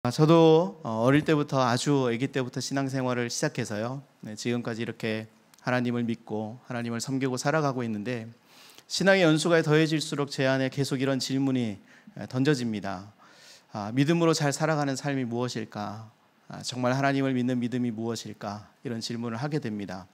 저도 어릴 때부터 아주 아기 때부터 신앙생활을 시작해서요. 지금까지 이렇게 하나님을 믿고 하나님을 섬기고 살아가고 있는데 신앙의 연수가 더해질수록 제 안에 계속 이런 질문이 던져집니다. 믿음으로 잘 살아가는 삶이 무엇일까? 정말 하나님을 믿는 믿음이 무엇일까? 이런 질문을 하게 됩니다.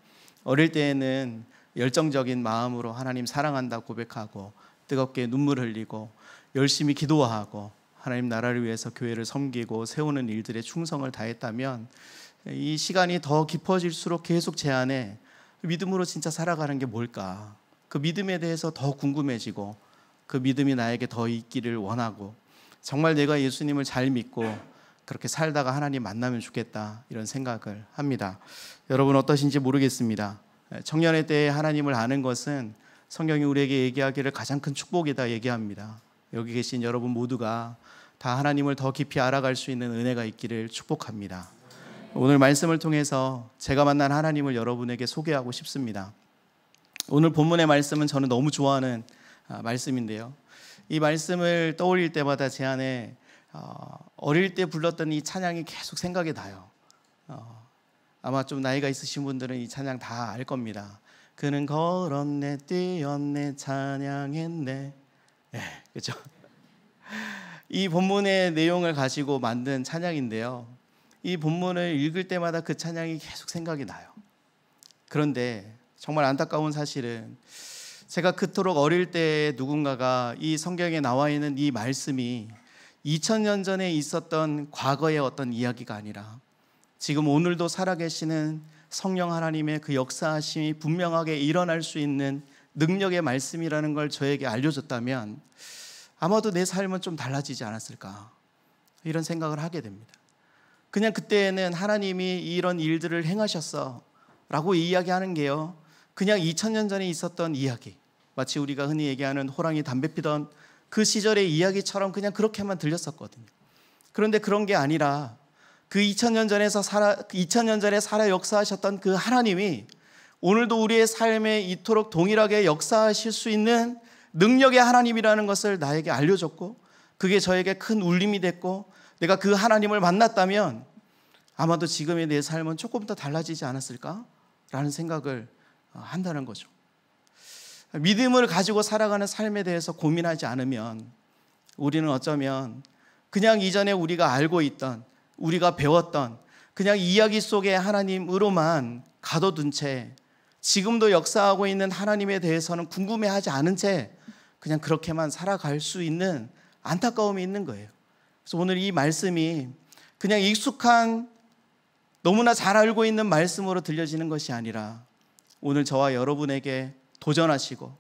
어릴 때에는 열정적인 마음으로 하나님 사랑한다 고백하고 뜨겁게 눈물 흘리고 열심히 기도하고 하나님 나라를 위해서 교회를 섬기고 세우는 일들에 충성을 다했다면 이 시간이 더 깊어질수록 계속 제 안에 믿음으로 진짜 살아가는 게 뭘까? 그 믿음에 대해서 더 궁금해지고 그 믿음이 나에게 더 있기를 원하고 정말 내가 예수님을 잘 믿고 그렇게 살다가 하나님 만나면 좋겠다 이런 생각을 합니다. 여러분 어떠신지 모르겠습니다. 청년의 때에 하나님을 아는 것은 성경이 우리에게 얘기하기를 가장 큰 축복이다 얘기합니다. 여기 계신 여러분 모두가 다 하나님을 더 깊이 알아갈 수 있는 은혜가 있기를 축복합니다. 오늘 말씀을 통해서 제가 만난 하나님을 여러분에게 소개하고 싶습니다. 오늘 본문의 말씀은 저는 너무 좋아하는 말씀인데요. 이 말씀을 떠올릴 때마다 제 안에 어릴 때 불렀던 이 찬양이 계속 생각이 나요. 아마 좀 나이가 있으신 분들은 이 찬양 다 알 겁니다. 그는 걸었네 뛰었네 찬양했네. 그렇죠? 이 본문의 내용을 가지고 만든 찬양인데요. 이 본문을 읽을 때마다 그 찬양이 계속 생각이 나요. 그런데 정말 안타까운 사실은 제가 그토록 어릴 때 누군가가 이 성경에 나와 있는 이 말씀이 2000년 전에 있었던 과거의 어떤 이야기가 아니라 지금 오늘도 살아계시는 성령 하나님의 그 역사하심이 분명하게 일어날 수 있는 능력의 말씀이라는 걸 저에게 알려줬다면 아마도 내 삶은 좀 달라지지 않았을까 이런 생각을 하게 됩니다. 그냥 그때는 하나님이 이런 일들을 행하셨어 라고 이야기하는 게요, 그냥 2000년 전에 있었던 이야기, 마치 우리가 흔히 얘기하는 호랑이 담배 피던 그 시절의 이야기처럼 그냥 그렇게만 들렸었거든요. 그런데 그런 게 아니라 그 2000년 전에 살아 역사하셨던 그 하나님이 오늘도 우리의 삶에 이토록 동일하게 역사하실 수 있는 능력의 하나님이라는 것을 나에게 알려줬고 그게 저에게 큰 울림이 됐고 내가 그 하나님을 만났다면 아마도 지금의 내 삶은 조금 더 달라지지 않았을까라는 생각을 한다는 거죠. 믿음을 가지고 살아가는 삶에 대해서 고민하지 않으면 우리는 어쩌면 그냥 이전에 우리가 알고 있던 우리가 배웠던 그냥 이야기 속의 하나님으로만 가둬둔 채 지금도 역사하고 있는 하나님에 대해서는 궁금해하지 않은 채 그냥 그렇게만 살아갈 수 있는 안타까움이 있는 거예요. 그래서 오늘 이 말씀이 그냥 익숙한 너무나 잘 알고 있는 말씀으로 들려지는 것이 아니라 오늘 저와 여러분에게 도전하시고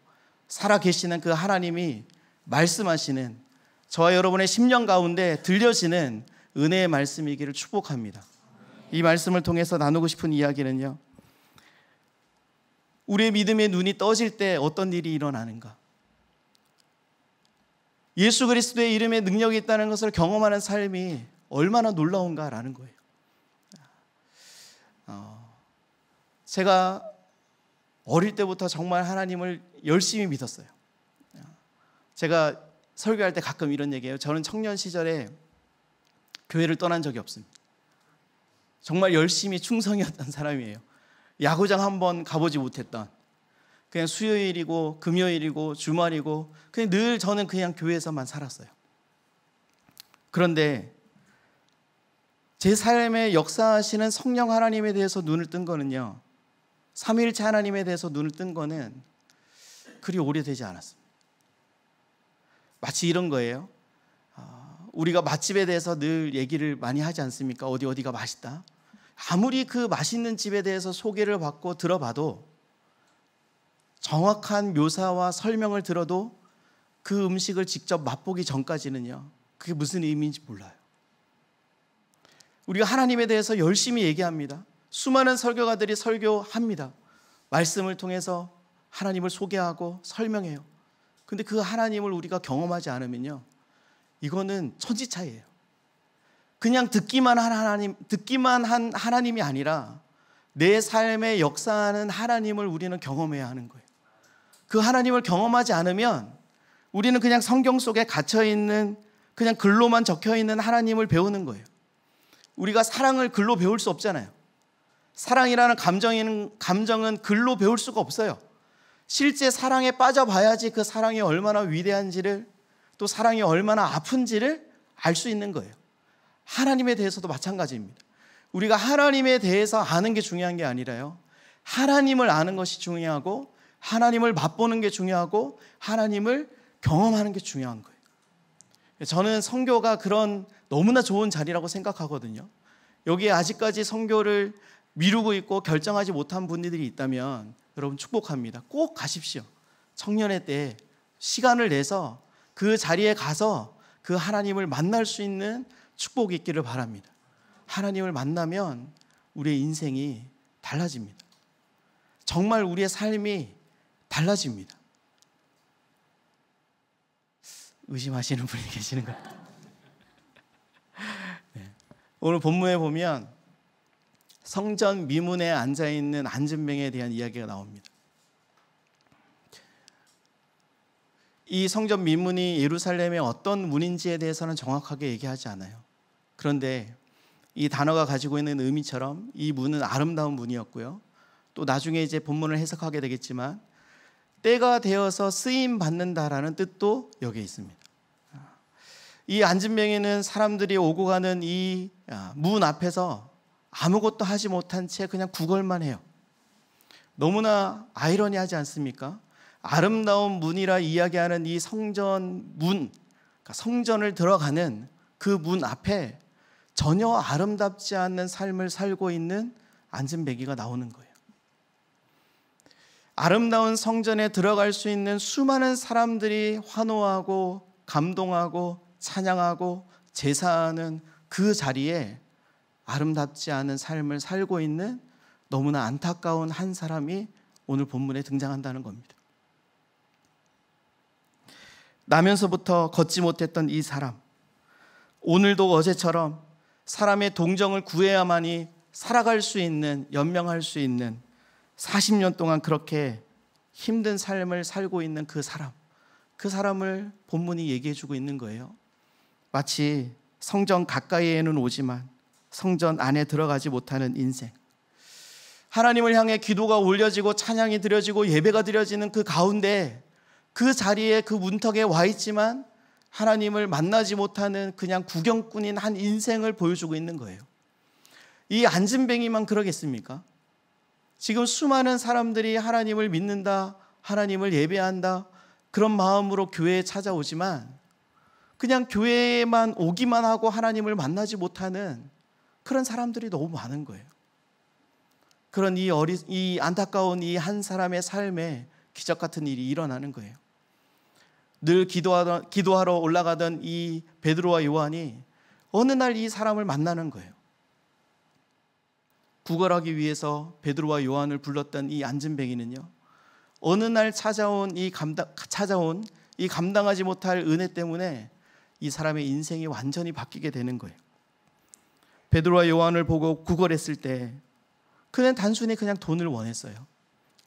살아계시는 그 하나님이 말씀하시는 저와 여러분의 심령 가운데 들려지는 은혜의 말씀이기를 축복합니다. 이 말씀을 통해서 나누고 싶은 이야기는요, 우리의 믿음의 눈이 떠질 때 어떤 일이 일어나는가, 예수 그리스도의 이름에 능력이 있다는 것을 경험하는 삶이 얼마나 놀라운가라는 거예요. 제가 어릴 때부터 정말 하나님을 열심히 믿었어요. 제가 설교할 때 가끔 이런 얘기해요. 저는 청년 시절에 교회를 떠난 적이 없습니다. 정말 열심히 충성이었던 사람이에요. 야구장 한번 가보지 못했던, 그냥 수요일이고 금요일이고 주말이고 그냥 늘 저는 그냥 교회에서만 살았어요. 그런데 제 삶에 역사하시는 성령 하나님에 대해서 눈을 뜬 거는요, 삼위일체 하나님에 대해서 눈을 뜬 거는 그리 오래되지 않았습니다. 마치 이런 거예요. 우리가 맛집에 대해서 늘 얘기를 많이 하지 않습니까? 어디가 맛있다. 아무리 그 맛있는 집에 대해서 소개를 받고 들어봐도 정확한 묘사와 설명을 들어도 그 음식을 직접 맛보기 전까지는요, 그게 무슨 의미인지 몰라요. 우리가 하나님에 대해서 열심히 얘기합니다. 수많은 설교가들이 설교합니다. 말씀을 통해서 하나님을 소개하고 설명해요. 근데 그 하나님을 우리가 경험하지 않으면요, 이거는 천지차이예요. 그냥 듣기만 한 하나님이 아니라 내 삶에 역사하는 하나님을 우리는 경험해야 하는 거예요. 그 하나님을 경험하지 않으면 우리는 그냥 성경 속에 갇혀있는 그냥 글로만 적혀있는 하나님을 배우는 거예요. 우리가 사랑을 글로 배울 수 없잖아요. 사랑이라는 감정은 글로 배울 수가 없어요. 실제 사랑에 빠져봐야지 그 사랑이 얼마나 위대한지를, 또 사랑이 얼마나 아픈지를 알 수 있는 거예요. 하나님에 대해서도 마찬가지입니다. 우리가 하나님에 대해서 아는 게 중요한 게 아니라요, 하나님을 아는 것이 중요하고, 하나님을 맛보는 게 중요하고, 하나님을 경험하는 게 중요한 거예요. 저는 선교가 그런 너무나 좋은 자리라고 생각하거든요. 여기에 아직까지 선교를 미루고 있고 결정하지 못한 분들이 있다면 여러분 축복합니다. 꼭 가십시오. 청년의 때 시간을 내서 그 자리에 가서 그 하나님을 만날 수 있는 축복이 있기를 바랍니다. 하나님을 만나면 우리의 인생이 달라집니다. 정말 우리의 삶이 달라집니다. 의심하시는 분이 계시는 것 같아요. 네. 오늘 본문에 보면 성전 미문에 앉아있는 안진뱅에 대한 이야기가 나옵니다. 이 성전 미문이 예루살렘의 어떤 문인지에 대해서는 정확하게 얘기하지 않아요. 그런데 이 단어가 가지고 있는 의미처럼 이 문은 아름다운 문이었고요, 또 나중에 이제 본문을 해석하게 되겠지만 때가 되어서 쓰임 받는다라는 뜻도 여기에 있습니다. 이 안진뱅이는 사람들이 오고 가는 이 문 앞에서 아무것도 하지 못한 채 그냥 구걸만 해요. 너무나 아이러니하지 않습니까? 아름다운 문이라 이야기하는 이 성전 문, 그러니까 성전을 들어가는 그 문 앞에 전혀 아름답지 않는 삶을 살고 있는 안진뱅이가 나오는 거예요. 아름다운 성전에 들어갈 수 있는 수많은 사람들이 환호하고 감동하고 찬양하고 제사하는 그 자리에 아름답지 않은 삶을 살고 있는 너무나 안타까운 한 사람이 오늘 본문에 등장한다는 겁니다. 나면서부터 걷지 못했던 이 사람, 오늘도 어제처럼 사람의 동정을 구해야만이 살아갈 수 있는, 연명할 수 있는 40년 동안 그렇게 힘든 삶을 살고 있는 그 사람을 본문이 얘기해주고 있는 거예요. 마치 성전 가까이에는 오지만 성전 안에 들어가지 못하는 인생, 하나님을 향해 기도가 올려지고 찬양이 드려지고 예배가 드려지는 그 가운데 그 자리에 그 문턱에 와 있지만 하나님을 만나지 못하는 그냥 구경꾼인 한 인생을 보여주고 있는 거예요. 이 안진뱅이만 그러겠습니까? 지금 수많은 사람들이 하나님을 믿는다, 하나님을 예배한다, 그런 마음으로 교회에 찾아오지만 그냥 교회에만 오기만 하고 하나님을 만나지 못하는 그런 사람들이 너무 많은 거예요. 그런 이 안타까운 이 한 사람의 삶에 기적 같은 일이 일어나는 거예요. 늘 기도하러 올라가던 이 베드로와 요한이 어느 날 이 사람을 만나는 거예요. 구걸하기 위해서 베드로와 요한을 불렀던 이 안진뱅이는요, 어느 날 찾아온 이 감당하지 못할 은혜 때문에 이 사람의 인생이 완전히 바뀌게 되는 거예요. 베드로와 요한을 보고 구걸했을 때 그는 단순히 그냥 돈을 원했어요.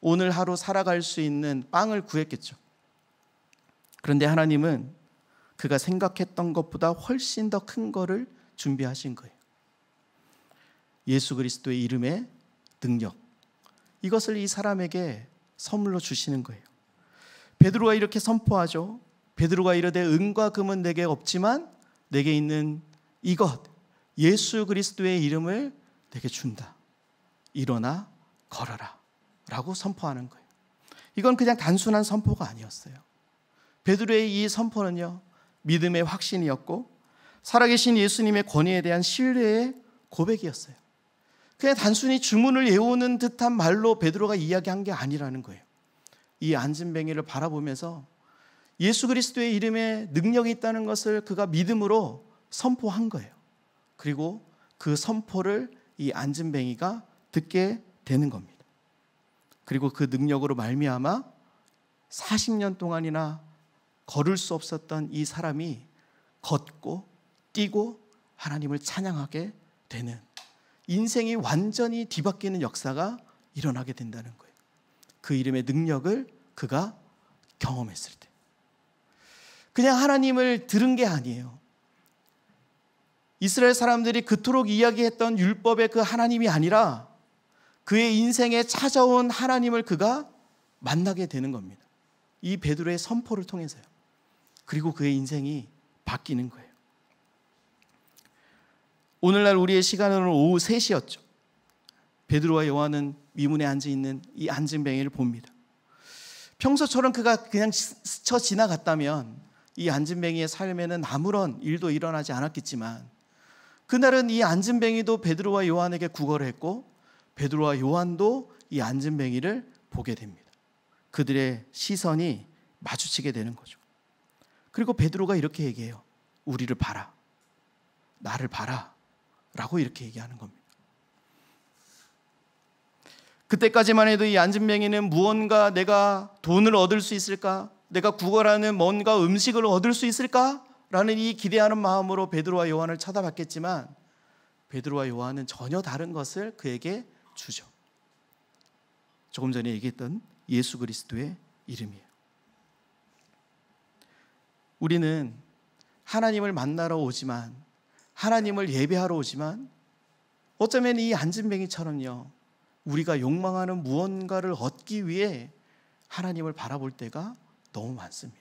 오늘 하루 살아갈 수 있는 빵을 구했겠죠. 그런데 하나님은 그가 생각했던 것보다 훨씬 더 큰 거를 준비하신 거예요. 예수 그리스도의 이름의 능력, 이것을 이 사람에게 선물로 주시는 거예요. 베드로가 이렇게 선포하죠. 베드로가 이르되 은과 금은 내게 없지만 내게 있는 이것, 예수 그리스도의 이름을 내게 준다. 일어나 걸어라 라고 선포하는 거예요. 이건 그냥 단순한 선포가 아니었어요. 베드로의 이 선포는요, 믿음의 확신이었고 살아계신 예수님의 권위에 대한 신뢰의 고백이었어요. 그냥 단순히 주문을 외우는 듯한 말로 베드로가 이야기한 게 아니라는 거예요. 이 안진뱅이를 바라보면서 예수 그리스도의 이름에 능력이 있다는 것을 그가 믿음으로 선포한 거예요. 그리고 그 선포를 이 안진뱅이가 듣게 되는 겁니다. 그리고 그 능력으로 말미암아 40년 동안이나 걸을 수 없었던 이 사람이 걷고 뛰고 하나님을 찬양하게 되는, 인생이 완전히 뒤바뀌는 역사가 일어나게 된다는 거예요. 그 이름의 능력을 그가 경험했을 때. 그냥 하나님을 들은 게 아니에요. 이스라엘 사람들이 그토록 이야기했던 율법의 그 하나님이 아니라 그의 인생에 찾아온 하나님을 그가 만나게 되는 겁니다. 이 베드로의 선포를 통해서요. 그리고 그의 인생이 바뀌는 거예요. 오늘날 우리의 시간은 오후 3시였죠. 베드로와 요한은 위문에 앉아있는 이 안진뱅이를 봅니다. 평소처럼 그가 그냥 스쳐 지나갔다면 이 안진뱅이의 삶에는 아무런 일도 일어나지 않았겠지만, 그날은 이 안진뱅이도 베드로와 요한에게 구걸을 했고 베드로와 요한도 이 안진뱅이를 보게 됩니다. 그들의 시선이 마주치게 되는 거죠. 그리고 베드로가 이렇게 얘기해요. 우리를 봐라, 나를 봐라 라고 이렇게 얘기하는 겁니다. 그때까지만 해도 이 안진뱅이는 무언가 내가 돈을 얻을 수 있을까, 내가 구걸하는 뭔가 음식을 얻을 수 있을까 라는 이 기대하는 마음으로 베드로와 요한을 쳐다봤겠지만, 베드로와 요한은 전혀 다른 것을 그에게 주죠. 조금 전에 얘기했던 예수 그리스도의 이름이에요. 우리는 하나님을 만나러 오지만, 하나님을 예배하러 오지만, 어쩌면 이 안진뱅이처럼요, 우리가 욕망하는 무언가를 얻기 위해 하나님을 바라볼 때가 너무 많습니다.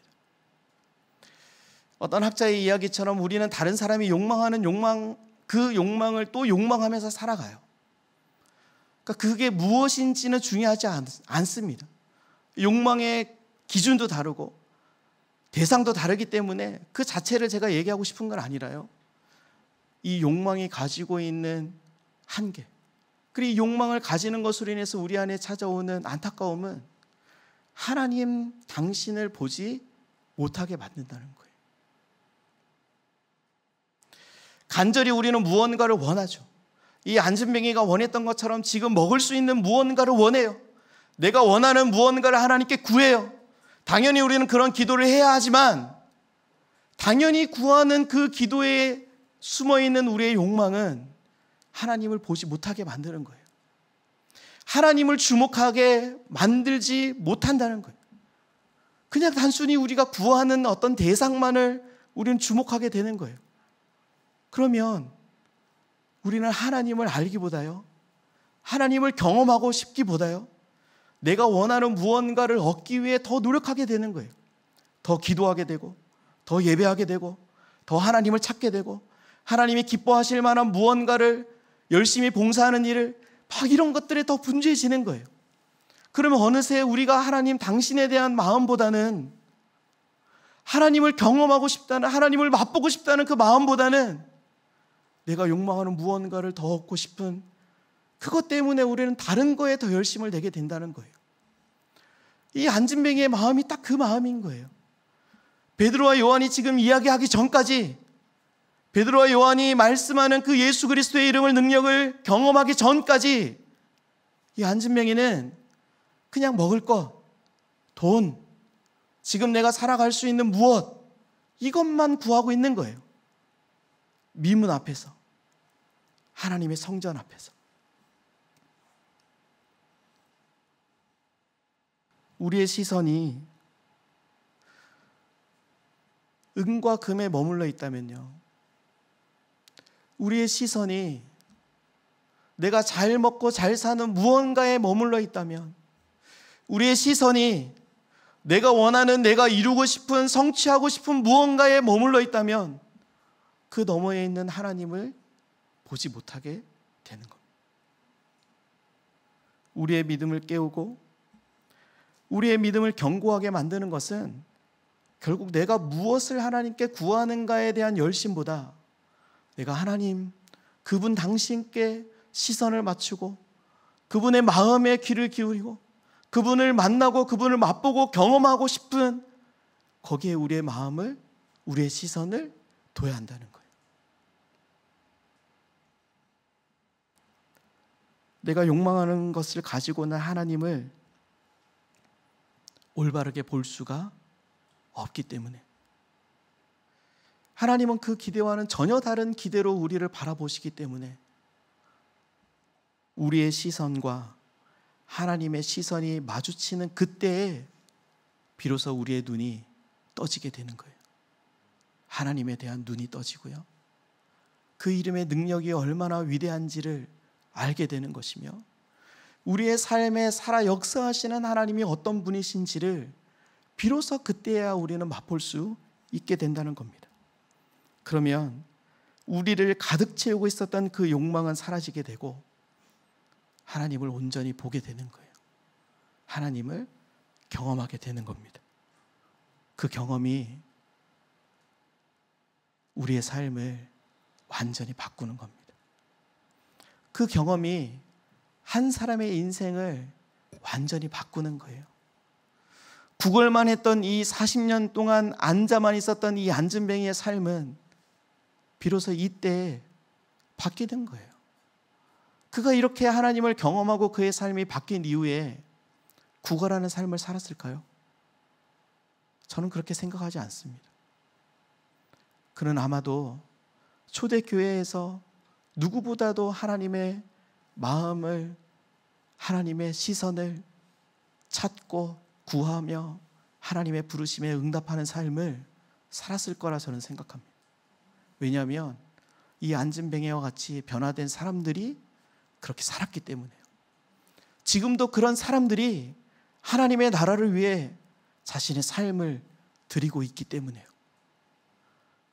어떤 학자의 이야기처럼 우리는 다른 사람이 욕망하는 그 욕망을 또 욕망하면서 살아가요. 그러니까 그게 무엇인지는 중요하지 않습니다. 욕망의 기준도 다르고 대상도 다르기 때문에 그 자체를 제가 얘기하고 싶은 건 아니라요, 이 욕망이 가지고 있는 한계, 그리고 이 욕망을 가지는 것으로 인해서 우리 안에 찾아오는 안타까움은 하나님 당신을 보지 못하게 만든다는 거예요. 간절히 우리는 무언가를 원하죠. 이 안진뱅이가 원했던 것처럼 지금 먹을 수 있는 무언가를 원해요. 내가 원하는 무언가를 하나님께 구해요. 당연히 우리는 그런 기도를 해야 하지만, 당연히 구하는 그 기도에 숨어있는 우리의 욕망은 하나님을 보지 못하게 만드는 거예요. 하나님을 주목하게 만들지 못한다는 거예요. 그냥 단순히 우리가 구하는 어떤 대상만을 우리는 주목하게 되는 거예요. 그러면 우리는 하나님을 알기보다요, 하나님을 경험하고 싶기보다요, 내가 원하는 무언가를 얻기 위해 더 노력하게 되는 거예요. 더 기도하게 되고, 더 예배하게 되고, 더 하나님을 찾게 되고, 하나님이 기뻐하실 만한 무언가를 열심히 봉사하는 일을 막 이런 것들에 더 분주해지는 거예요. 그러면 어느새 우리가 하나님 당신에 대한 마음보다는, 하나님을 경험하고 싶다는, 하나님을 맛보고 싶다는 그 마음보다는 내가 욕망하는 무언가를 더 얻고 싶은 그것 때문에 우리는 다른 거에 더 열심을 내게 된다는 거예요. 이 안진뱅이의 마음이 딱 그 마음인 거예요. 베드로와 요한이 지금 이야기하기 전까지, 베드로와 요한이 말씀하는 그 예수 그리스도의 이름을, 능력을 경험하기 전까지 이 안진뱅이는 그냥 먹을 것, 돈, 지금 내가 살아갈 수 있는 무엇, 이것만 구하고 있는 거예요. 미문 앞에서, 하나님의 성전 앞에서. 우리의 시선이 은과 금에 머물러 있다면요, 우리의 시선이 내가 잘 먹고 잘 사는 무언가에 머물러 있다면, 우리의 시선이 내가 원하는, 내가 이루고 싶은, 성취하고 싶은 무언가에 머물러 있다면 그 너머에 있는 하나님을 보지 못하게 되는 겁니다. 우리의 믿음을 깨우고 우리의 믿음을 견고하게 만드는 것은 결국 내가 무엇을 하나님께 구하는가에 대한 열심보다, 내가 하나님, 그분 당신께 시선을 맞추고 그분의 마음에 귀를 기울이고 그분을 만나고 그분을 맛보고 경험하고 싶은, 거기에 우리의 마음을, 우리의 시선을 둬야 한다는 거예요. 내가 욕망하는 것을 가지고는 하나님을 올바르게 볼 수가 없기 때문에, 하나님은 그 기대와는 전혀 다른 기대로 우리를 바라보시기 때문에 우리의 시선과 하나님의 시선이 마주치는 그때에 비로소 우리의 눈이 떠지게 되는 거예요. 하나님에 대한 눈이 떠지고요, 그 이름의 능력이 얼마나 위대한지를 알게 되는 것이며 우리의 삶에 살아 역사하시는 하나님이 어떤 분이신지를 비로소 그때야 우리는 맛볼 수 있게 된다는 겁니다. 그러면 우리를 가득 채우고 있었던 그 욕망은 사라지게 되고 하나님을 온전히 보게 되는 거예요. 하나님을 경험하게 되는 겁니다. 그 경험이 우리의 삶을 완전히 바꾸는 겁니다. 그 경험이 한 사람의 인생을 완전히 바꾸는 거예요. 구걸만 했던 이 40년 동안 앉아만 있었던 이 앉은뱅이의 삶은 비로소 이때 바뀌는 거예요. 그가 이렇게 하나님을 경험하고 그의 삶이 바뀐 이후에 구걸하는 삶을 살았을까요? 저는 그렇게 생각하지 않습니다. 그는 아마도 초대교회에서 누구보다도 하나님의 마음을, 하나님의 시선을 찾고 구하며 하나님의 부르심에 응답하는 삶을 살았을 거라 저는 생각합니다. 왜냐하면 이 앉은뱅이와 같이 변화된 사람들이 그렇게 살았기 때문에요. 지금도 그런 사람들이 하나님의 나라를 위해 자신의 삶을 드리고 있기 때문에요.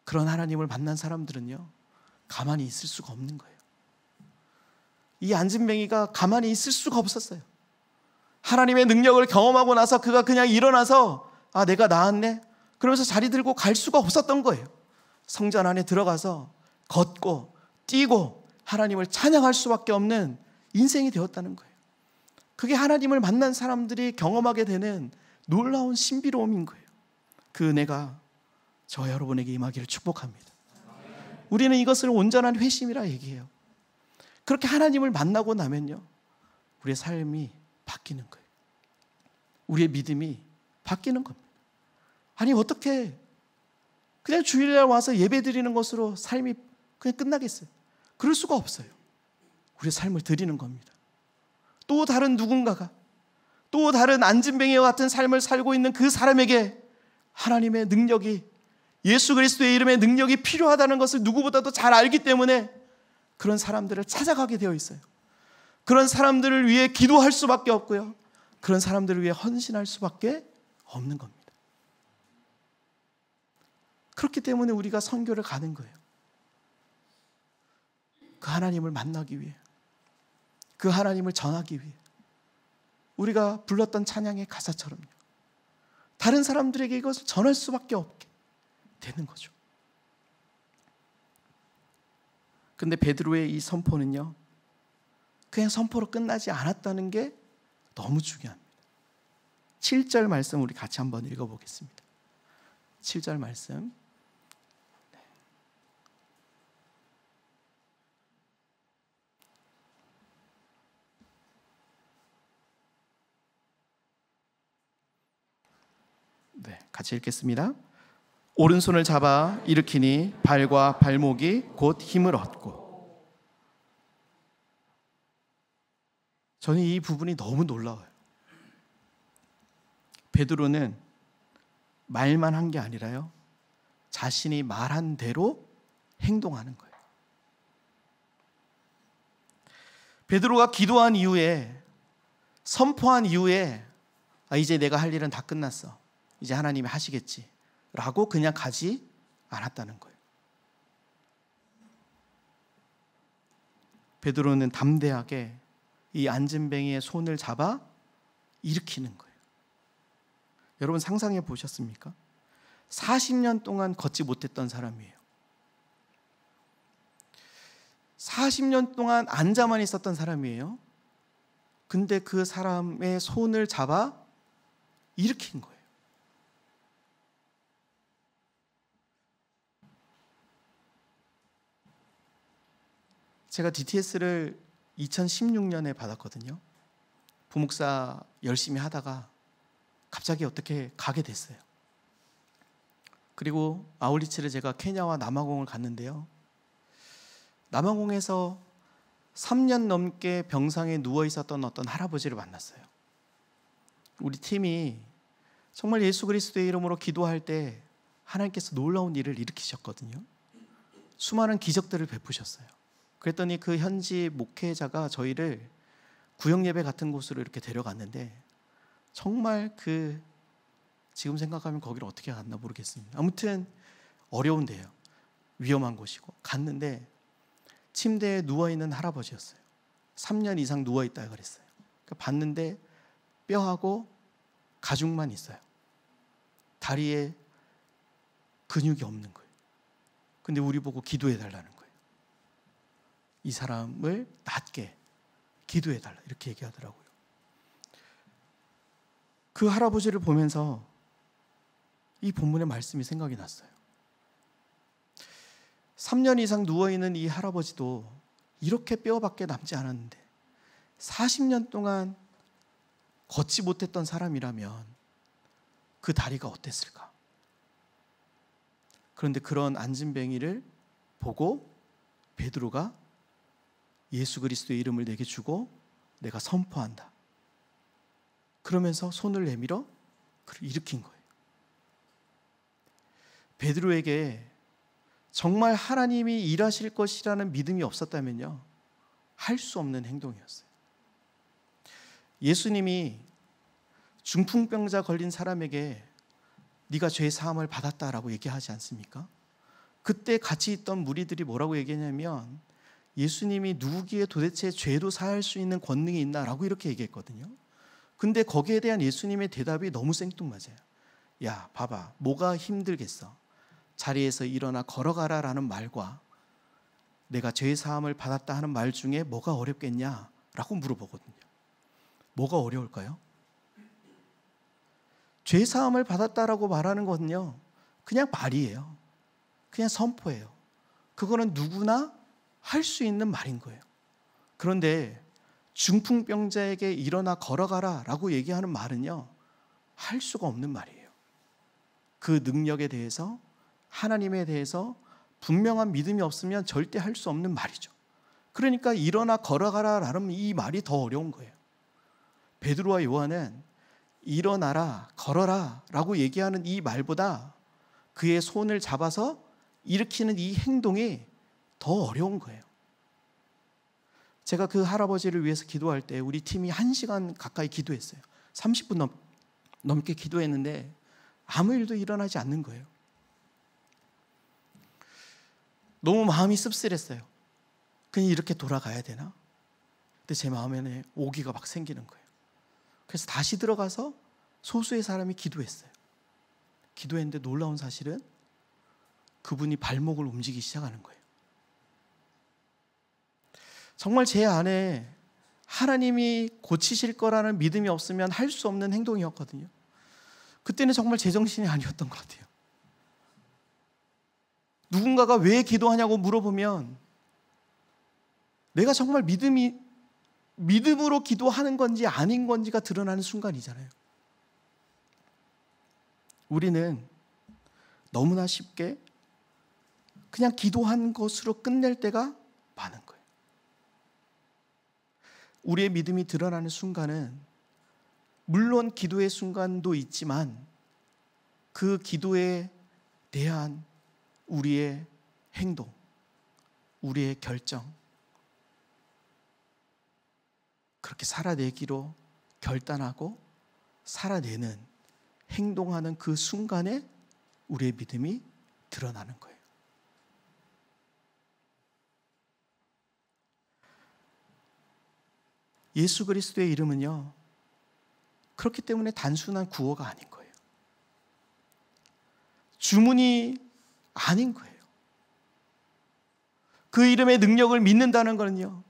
그런 하나님을 만난 사람들은요, 가만히 있을 수가 없는 거예요. 이 앉은뱅이가 가만히 있을 수가 없었어요. 하나님의 능력을 경험하고 나서 그가 그냥 일어나서 내가 나았네? 그러면서 자리 들고 갈 수가 없었던 거예요. 성전 안에 들어가서 걷고 뛰고 하나님을 찬양할 수밖에 없는 인생이 되었다는 거예요. 그게 하나님을 만난 사람들이 경험하게 되는 놀라운 신비로움인 거예요. 그 은혜가 저와 여러분에게 임하기를 축복합니다. 우리는 이것을 온전한 회심이라 얘기해요. 그렇게 하나님을 만나고 나면요, 우리의 삶이 바뀌는 거예요. 우리의 믿음이 바뀌는 겁니다. 아니 어떻게 그냥 주일날 와서 예배 드리는 것으로 삶이 그냥 끝나겠어요? 그럴 수가 없어요. 우리의 삶을 드리는 겁니다. 또 다른 누군가가, 또 다른 앉은뱅이와 같은 삶을 살고 있는 그 사람에게 하나님의 능력이, 예수 그리스도의 이름의 능력이 필요하다는 것을 누구보다도 잘 알기 때문에 그런 사람들을 찾아가게 되어 있어요. 그런 사람들을 위해 기도할 수밖에 없고요, 그런 사람들을 위해 헌신할 수밖에 없는 겁니다. 그렇기 때문에 우리가 선교를 가는 거예요. 그 하나님을 만나기 위해, 그 하나님을 전하기 위해. 우리가 불렀던 찬양의 가사처럼요, 다른 사람들에게 이것을 전할 수밖에 없게 되는 거죠. 근데 베드로의 이 선포는요, 그냥 선포로 끝나지 않았다는 게 너무 중요합니다. 7절 말씀 우리 같이 한번 읽어보겠습니다. 7절 말씀. 네, 같이 읽겠습니다. 오른손을 잡아 일으키니 발과 발목이 곧 힘을 얻고. 저는 이 부분이 너무 놀라워요. 베드로는 말만 한 게 아니라요, 자신이 말한 대로 행동하는 거예요. 베드로가 기도한 이후에, 선포한 이후에 이제 내가 할 일은 다 끝났어, 이제 하나님이 하시겠지 라고 그냥 가지 않았다는 거예요. 베드로는 담대하게 이 앉은뱅이의 손을 잡아 일으키는 거예요. 여러분 상상해 보셨습니까? 40년 동안 걷지 못했던 사람이에요. 40년 동안 앉아만 있었던 사람이에요. 근데 그 사람의 손을 잡아 일으킨 거예요. 제가 DTS를 2016년에 받았거든요. 부목사 열심히 하다가 갑자기 어떻게 가게 됐어요. 그리고 아울리치를 제가 케냐와 남아공을 갔는데요, 남아공에서 3년 넘게 병상에 누워 있었던 어떤 할아버지를 만났어요. 우리 팀이 정말 예수 그리스도의 이름으로 기도할 때 하나님께서 놀라운 일을 일으키셨거든요. 수많은 기적들을 베푸셨어요. 그랬더니 그 현지 목회자가 저희를 구역예배 같은 곳으로 이렇게 데려갔는데 정말 지금 생각하면 거기를 어떻게 갔나 모르겠습니다. 아무튼 어려운 데예요. 위험한 곳이고 갔는데 침대에 누워있는 할아버지였어요. 3년 이상 누워있다 그랬어요. 봤는데 뼈하고 가죽만 있어요. 다리에 근육이 없는 거예요. 근데 우리 보고 기도해달라는 거예요. 이 사람을 낫게 기도해달라 이렇게 얘기하더라고요. 그 할아버지를 보면서 이 본문의 말씀이 생각이 났어요. 3년 이상 누워있는 이 할아버지도 이렇게 뼈밖에 남지 않았는데 40년 동안 걷지 못했던 사람이라면 그 다리가 어땠을까? 그런데 그런 안진뱅이를 보고 베드로가 예수 그리스도의 이름을 내게 주고 내가 선포한다. 그러면서 손을 내밀어 그를 일으킨 거예요. 베드로에게 정말 하나님이 일하실 것이라는 믿음이 없었다면요, 할 수 없는 행동이었어요. 예수님이 중풍병자 걸린 사람에게 네가 죄 사함을 받았다라고 얘기하지 않습니까? 그때 같이 있던 무리들이 뭐라고 얘기했냐면 예수님이 누구기에 도대체 죄도 사할 수 있는 권능이 있나라고 이렇게 얘기했거든요. 근데 거기에 대한 예수님의 대답이 너무 생뚱맞아요. 야, 봐봐, 뭐가 힘들겠어? 자리에서 일어나 걸어가라 라는 말과 내가 죄 사함을 받았다 하는 말 중에 뭐가 어렵겠냐? 라고 물어보거든요. 뭐가 어려울까요? 죄 사함을 받았다라고 말하는 거는요, 그냥 말이에요. 그냥 선포예요. 그거는 누구나 할 수 있는 말인 거예요. 그런데 중풍병자에게 일어나 걸어가라 라고 얘기하는 말은요, 할 수가 없는 말이에요. 그 능력에 대해서, 하나님에 대해서 분명한 믿음이 없으면 절대 할 수 없는 말이죠. 그러니까 일어나 걸어가라 라는 이 말이 더 어려운 거예요. 베드로와 요한은 일어나라, 걸어라 라고 얘기하는 이 말보다 그의 손을 잡아서 일으키는 이 행동이 더 어려운 거예요. 제가 그 할아버지를 위해서 기도할 때 우리 팀이 1시간 가까이 기도했어요. 30분 넘게 기도했는데 아무 일도 일어나지 않는 거예요. 너무 마음이 씁쓸했어요. 그냥 이렇게 돌아가야 되나? 근데 제 마음에는 오기가 막 생기는 거예요. 그래서 다시 들어가서 소수의 사람이 기도했어요. 기도했는데 놀라운 사실은 그분이 발목을 움직이기 시작하는 거예요. 정말 제 안에 하나님이 고치실 거라는 믿음이 없으면 할 수 없는 행동이었거든요. 그때는 정말 제정신이 아니었던 것 같아요. 누군가가 왜 기도하냐고 물어보면 내가 정말 믿음으로 기도하는 건지 아닌 건지가 드러나는 순간이잖아요. 우리는 너무나 쉽게 그냥 기도한 것으로 끝낼 때가 많은 거예요. 우리의 믿음이 드러나는 순간은 물론 기도의 순간도 있지만 그 기도에 대한 우리의 행동, 우리의 결정, 그렇게 살아내기로 결단하고 살아내는, 행동하는 그 순간에 우리의 믿음이 드러나는 거예요. 예수 그리스도의 이름은요, 그렇기 때문에 단순한 구호가 아닌 거예요. 주문이 아닌 거예요. 그 이름의 능력을 믿는다는 거는요,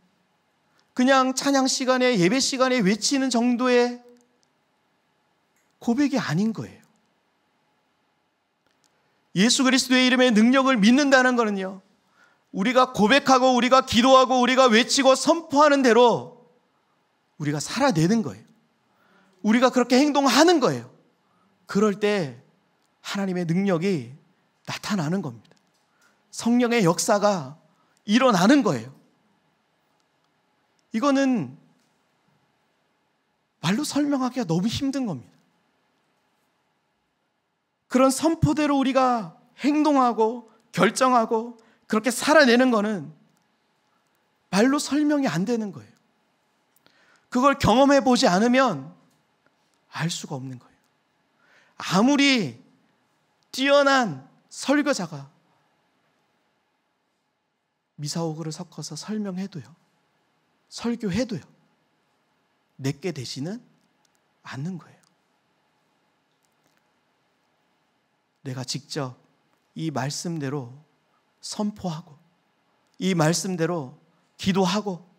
그냥 찬양 시간에, 예배 시간에 외치는 정도의 고백이 아닌 거예요. 예수 그리스도의 이름의 능력을 믿는다는 거는요, 우리가 고백하고 우리가 기도하고 우리가 외치고 선포하는 대로 우리가 살아내는 거예요. 우리가 그렇게 행동하는 거예요. 그럴 때 하나님의 능력이 나타나는 겁니다. 성령의 역사가 일어나는 거예요. 이거는 말로 설명하기가 너무 힘든 겁니다. 그런 선포대로 우리가 행동하고 결정하고 그렇게 살아내는 거는 말로 설명이 안 되는 거예요. 그걸 경험해 보지 않으면 알 수가 없는 거예요. 아무리 뛰어난 설교자가 미사오그를 섞어서 설명해도요, 설교해도요, 내게 되지는 않는 거예요. 내가 직접 이 말씀대로 선포하고, 이 말씀대로 기도하고,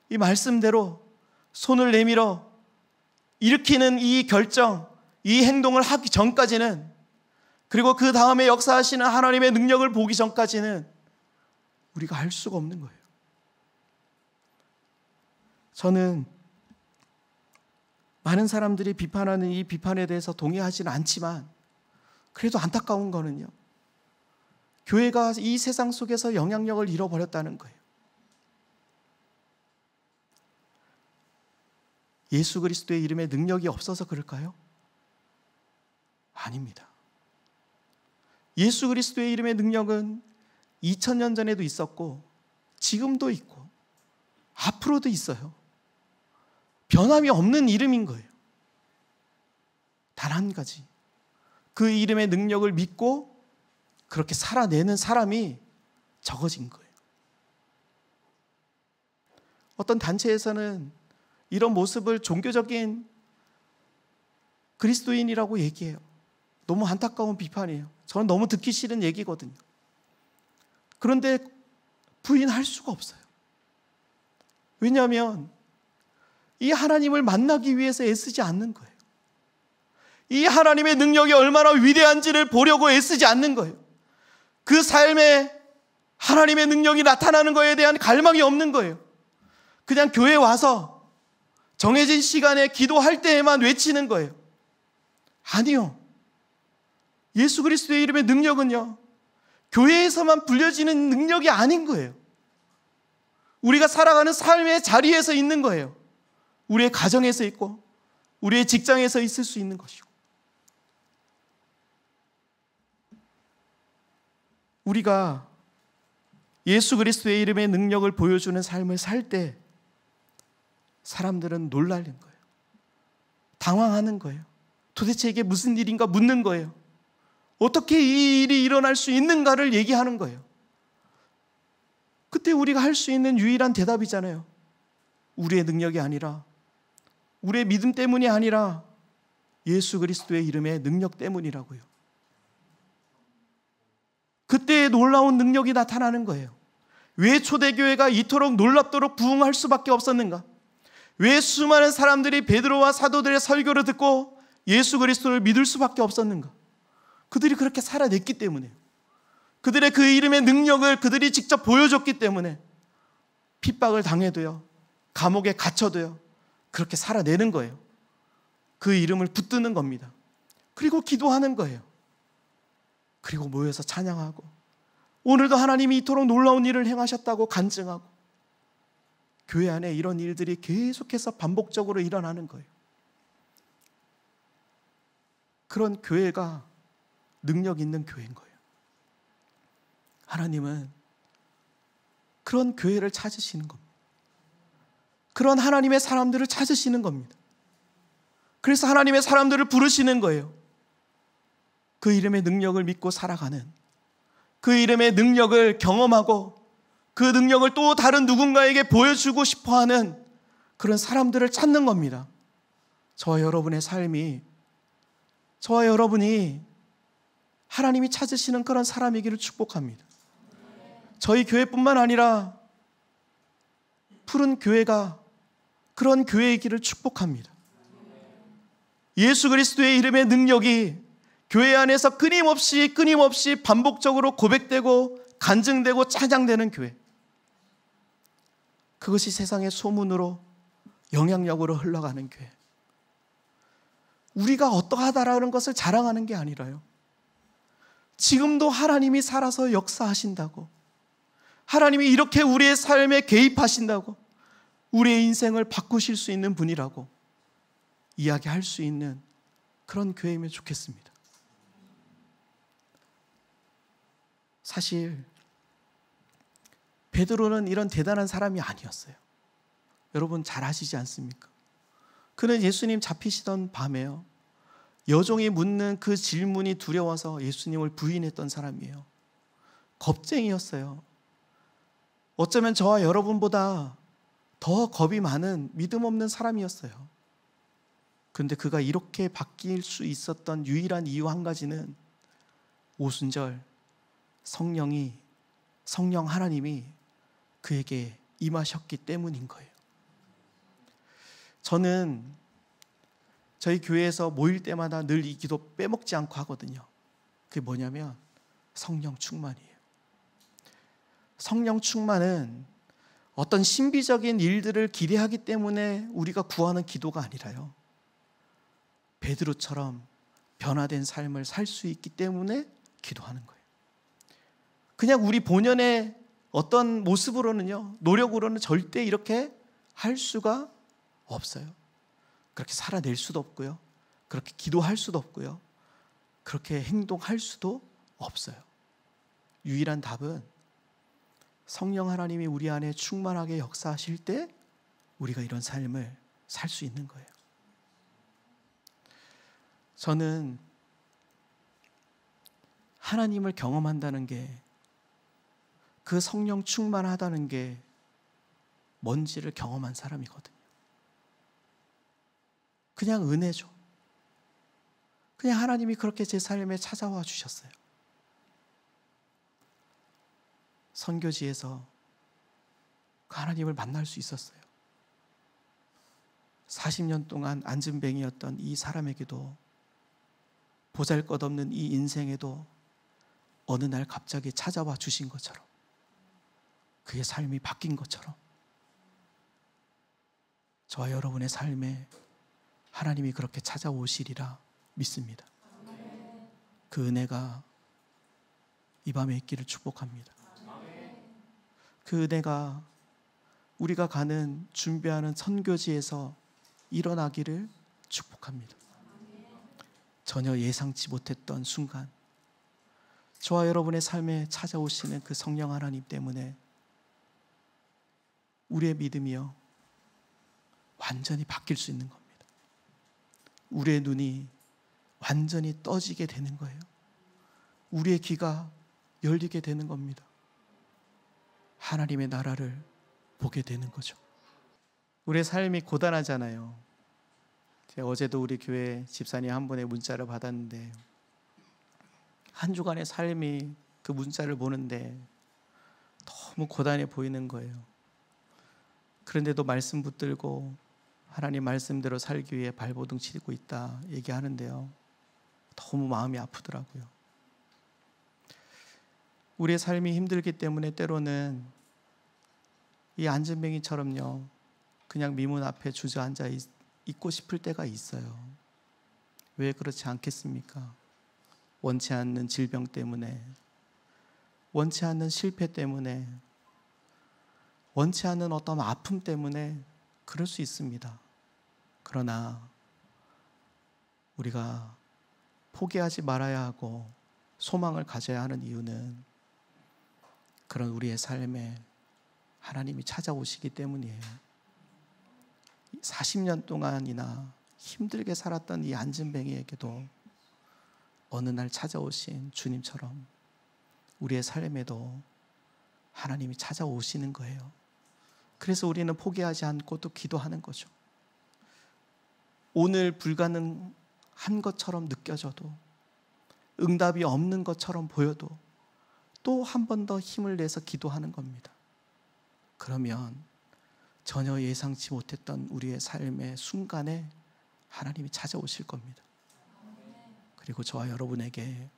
이 말씀대로 손을 내밀어 일으키는 이 결정, 이 행동을 하기 전까지는, 그리고 그 다음에 역사하시는 하나님의 능력을 보기 전까지는 우리가 할 수가 없는 거예요. 저는 많은 사람들이 비판하는 이 비판에 대해서 동의하지는 않지만, 그래도 안타까운 거는요, 교회가 이 세상 속에서 영향력을 잃어버렸다는 거예요. 예수 그리스도의 이름에 능력이 없어서 그럴까요? 아닙니다. 예수 그리스도의 이름의 능력은 2000년 전에도 있었고 지금도 있고 앞으로도 있어요. 변함이 없는 이름인 거예요. 단 한 가지, 그 이름의 능력을 믿고 그렇게 살아내는 사람이 적어진 거예요. 어떤 단체에서는 이런 모습을 종교적인 그리스도인이라고 얘기해요. 너무 안타까운 비판이에요. 저는 너무 듣기 싫은 얘기거든요. 그런데 부인할 수가 없어요. 왜냐하면 이 하나님을 만나기 위해서 애쓰지 않는 거예요. 이 하나님의 능력이 얼마나 위대한지를 보려고 애쓰지 않는 거예요. 그 삶에 하나님의 능력이 나타나는 것에 대한 갈망이 없는 거예요. 그냥 교회에 와서 정해진 시간에 기도할 때에만 외치는 거예요. 아니요. 예수 그리스도의 이름의 능력은요, 교회에서만 불려지는 능력이 아닌 거예요. 우리가 살아가는 삶의 자리에서 있는 거예요. 우리의 가정에서 있고 우리의 직장에서 있을 수 있는 것이고, 우리가 예수 그리스도의 이름의 능력을 보여주는 삶을 살 때 사람들은 놀라는 거예요. 당황하는 거예요. 도대체 이게 무슨 일인가 묻는 거예요. 어떻게 이 일이 일어날 수 있는가를 얘기하는 거예요. 그때 우리가 할 수 있는 유일한 대답이잖아요. 우리의 능력이 아니라, 우리의 믿음 때문이 아니라 예수 그리스도의 이름의 능력 때문이라고요. 그때의 놀라운 능력이 나타나는 거예요. 왜 초대교회가 이토록 놀랍도록 부흥할 수밖에 없었는가? 왜 수많은 사람들이 베드로와 사도들의 설교를 듣고 예수 그리스도를 믿을 수밖에 없었는가? 그들이 그렇게 살아냈기 때문에요. 그들의 그 이름의 능력을 그들이 직접 보여줬기 때문에 핍박을 당해도요, 감옥에 갇혀도요, 그렇게 살아내는 거예요. 그 이름을 붙드는 겁니다. 그리고 기도하는 거예요. 그리고 모여서 찬양하고, 오늘도 하나님이 이토록 놀라운 일을 행하셨다고 간증하고, 교회 안에 이런 일들이 계속해서 반복적으로 일어나는 거예요. 그런 교회가 능력 있는 교회인 거예요. 하나님은 그런 교회를 찾으시는 겁니다. 그런 하나님의 사람들을 찾으시는 겁니다. 그래서 하나님의 사람들을 부르시는 거예요. 그 이름의 능력을 믿고 살아가는, 그 이름의 능력을 경험하고 그 능력을 또 다른 누군가에게 보여주고 싶어하는 그런 사람들을 찾는 겁니다. 저와 여러분의 삶이, 저와 여러분이 하나님이 찾으시는 그런 사람이기를 축복합니다. 저희 교회뿐만 아니라 푸른 교회가 그런 교회이기를 축복합니다. 예수 그리스도의 이름의 능력이 교회 안에서 끊임없이 반복적으로 고백되고 간증되고 찬양되는 교회, 그것이 세상의 소문으로 영향력으로 흘러가는 교회. 우리가 어떠하다라는 것을 자랑하는 게 아니라요, 지금도 하나님이 살아서 역사하신다고, 하나님이 이렇게 우리의 삶에 개입하신다고, 우리의 인생을 바꾸실 수 있는 분이라고 이야기할 수 있는 그런 교회이면 좋겠습니다. 사실 베드로는 이런 대단한 사람이 아니었어요. 여러분 잘 아시지 않습니까? 그는 예수님 잡히시던 밤에요, 여종이 묻는 그 질문이 두려워서 예수님을 부인했던 사람이에요. 겁쟁이였어요. 어쩌면 저와 여러분보다 더 겁이 많은 믿음 없는 사람이었어요. 그런데 그가 이렇게 바뀔 수 있었던 유일한 이유 한 가지는 오순절 성령 하나님이 그에게 임하셨기 때문인 거예요. 저는 저희 교회에서 모일 때마다 늘 이 기도 빼먹지 않고 하거든요. 그게 뭐냐면 성령 충만이에요. 성령 충만은 어떤 신비적인 일들을 기대하기 때문에 우리가 구하는 기도가 아니라요, 베드로처럼 변화된 삶을 살 수 있기 때문에 기도하는 거예요. 그냥 우리 본연의 어떤 모습으로는요, 노력으로는 절대 이렇게 할 수가 없어요. 그렇게 살아낼 수도 없고요, 그렇게 기도할 수도 없고요, 그렇게 행동할 수도 없어요. 유일한 답은 성령 하나님이 우리 안에 충만하게 역사하실 때 우리가 이런 삶을 살 수 있는 거예요. 저는 하나님을 경험한다는 게, 그 성령 충만하다는 게 뭔지를 경험한 사람이거든요. 그냥 은혜죠. 그냥 하나님이 그렇게 제 삶에 찾아와 주셨어요. 선교지에서 그 하나님을 만날 수 있었어요. 40년 동안 안진뱅이였던 이 사람에게도, 보잘것없는 이 인생에도 어느 날 갑자기 찾아와 주신 것처럼, 그의 삶이 바뀐 것처럼 저와 여러분의 삶에 하나님이 그렇게 찾아오시리라 믿습니다. 그 은혜가 이 밤에 있기를 축복합니다. 그 은혜가 우리가 가는 준비하는 선교지에서 일어나기를 축복합니다. 전혀 예상치 못했던 순간 저와 여러분의 삶에 찾아오시는 그 성령 하나님 때문에 우리의 믿음이요, 완전히 바뀔 수 있는 겁니다. 우리의 눈이 완전히 떠지게 되는 거예요. 우리의 귀가 열리게 되는 겁니다. 하나님의 나라를 보게 되는 거죠. 우리의 삶이 고단하잖아요. 제가 어제도 우리 교회 집사님 한 분의 문자를 받았는데, 한 주간의 삶이 그 문자를 보는데 너무 고단해 보이는 거예요. 그런데도 말씀 붙들고 하나님 말씀대로 살기 위해 발버둥 치고 있다 얘기하는데요, 너무 마음이 아프더라고요. 우리의 삶이 힘들기 때문에 때로는 이 안진뱅이처럼요, 그냥 미문 앞에 주저앉아 있고 싶을 때가 있어요. 왜 그렇지 않겠습니까? 원치 않는 질병 때문에, 원치 않는 실패 때문에, 원치 않는 어떤 아픔 때문에 그럴 수 있습니다. 그러나 우리가 포기하지 말아야 하고 소망을 가져야 하는 이유는 그런 우리의 삶에 하나님이 찾아오시기 때문이에요. 40년 동안이나 힘들게 살았던 이 안진뱅이에게도 어느 날 찾아오신 주님처럼 우리의 삶에도 하나님이 찾아오시는 거예요. 그래서 우리는 포기하지 않고 또 기도하는 거죠. 오늘 불가능한 것처럼 느껴져도, 응답이 없는 것처럼 보여도 또 한 번 더 힘을 내서 기도하는 겁니다. 그러면 전혀 예상치 못했던 우리의 삶의 순간에 하나님이 찾아오실 겁니다. 그리고 저와 여러분에게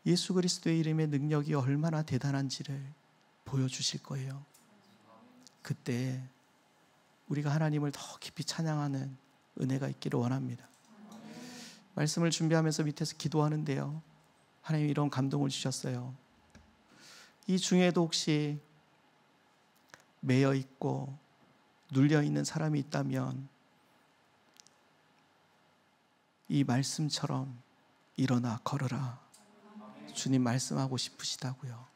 예수 그리스도의 이름의 능력이 얼마나 대단한지를 보여주실 거예요. 그때 우리가 하나님을 더 깊이 찬양하는 은혜가 있기를 원합니다. 말씀을 준비하면서 밑에서 기도하는데요, 하나님 이런 감동을 주셨어요. 이 중에도 혹시 매여 있고 눌려 있는 사람이 있다면 이 말씀처럼 일어나 걸어라, 주님 말씀하고 싶으시다고요.